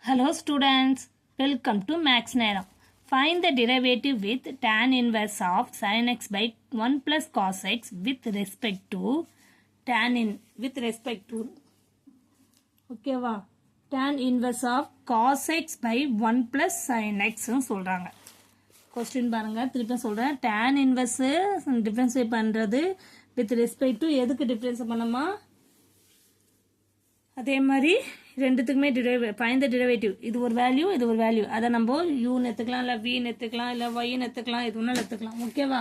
Hello students, welcome to Max Neram. Find the derivative with tan inverse of sin x by 1 plus cos x with respect to okay வா tan inverse of cos x by 1 plus sin x சொல்றாங்க. question பாருங்க திருப்பி சொல்றேன். tan inverse differentiate பண்றது with respect to எதுக்கு difference பண்ணமா அதே மாதிரி ரெண்டுத்துக்குமே find the derivative. இது ஒரு வேல்யூ இது ஒரு வேல்யூ. அதை நம்ம u எடுத்துக்கலாம் இல்லை v எடுத்துக்கலாம் இல்லை y எடுத்துக்கலாம் இது ஒன்றும் எடுத்துக்கலாம். ஓகேவா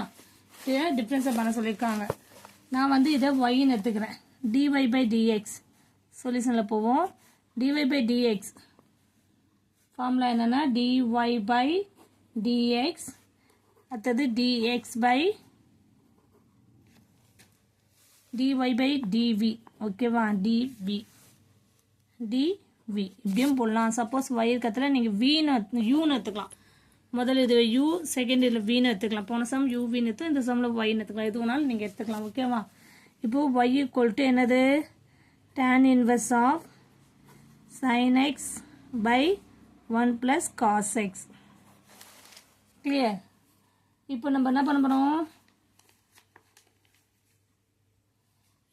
இதை டிஃப்ரென்ஸை பண்ண சொல்லியிருக்காங்க. நான் வந்து இதை y எடுத்துக்கிறேன். dy by dx சொல்யூஷனில் போவோம். dy by dx ஃபார்முலா என்னென்னா dy by dx அடுத்தது dx by dy by dv. ஓகேவா dv dv இப்படியும் போடலாம். சப்போஸ் y இருக்கிறதுல நீங்கள் யூன்னு எடுத்துக்கலாம். முதல்ல இது u செகண்ட் இதில் vன்னு எடுத்துக்கலாம். போன சம் u vன்னு எடுத்து இந்த சம்மில் y எடுத்துக்கலாம். எது வேணாலும் நீங்கள் எடுத்துக்கலாம். ஓகேவா இப்போது y ஈக்குவல் என்னது tan inverse of sin x by 1 plus cos x. Clear. இப்போ நம்ம என்ன பண்ண போகிறோம்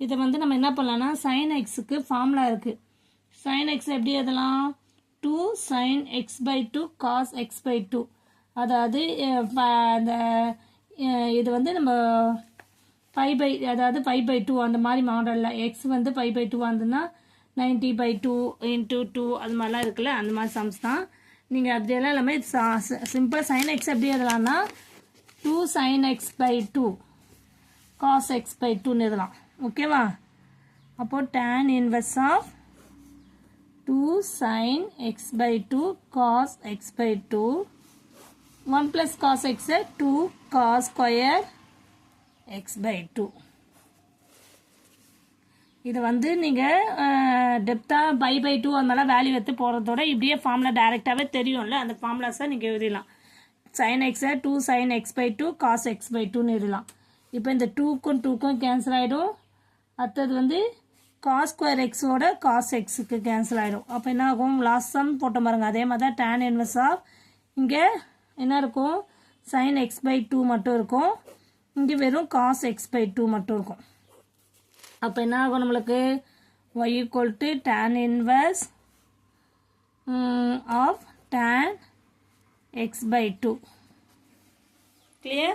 இதை வந்து நம்ம என்ன பண்ணலாம்னா sin xக்கு ஃபார்முலா இருக்குது. sin x எப்படி எழுதலாம் 2 sin x by 2 cos x by 2. அதாவது அந்த இது வந்து நம்ம 5 by அதாவது 5 by 2 அந்த மாதிரி மாடலில் x வந்து 5 by 2 வந்துன்னா 90 by 2 into 2 அது மாதிரிலாம் இருக்குல்ல அந்த மாதிரி சம்ஸ் தான். நீங்கள் அப்படியெல்லாம் எல்லாமே சிம்பிள் sin x எப்படி எழுதலாம்னா 2 sin x by 2 cos x by 2ன்னு எழுதலாம். ஓகேவா அப்போது tan inverse of 2 sin x by 2 cos x by 2 1 plus cos x 2 cos square x by 2. இது வந்து நீங்கள் டெப்த்தாக பை பை 2 அந்த மாதிரிலாம் வேல்யூ எடுத்து போகிறதோட இப்படியே ஃபார்முலா டைரெக்டாகவே தெரியும்ல அந்த ஃபார்முலாஸை நீங்கள் எழுதிடலாம். sin x 2 sin x by 2 cos x by 2ன்னு எழுதலாம். இப்போ இந்த 2க்கும் 2க்கும் கேன்சல் ஆகிடும். அடுத்தது வந்து cos square x ஓட cos xக்கு கேன்சல் ஆகிடும். அப்போ என்ன ஆகும் லாஸ்ட் சம் போட்ட பாருங்க அதே மாதிரி தான் tan inverse ஆஃப் இங்கே என்ன இருக்கும் sin x by 2 மட்டும் இருக்கும். இங்கே வெறும் cos x by 2 மட்டும் இருக்கும். அப்போ என்ன ஆகும் நம்மளுக்கு y equal to tan inverse of tan x by 2. Clear?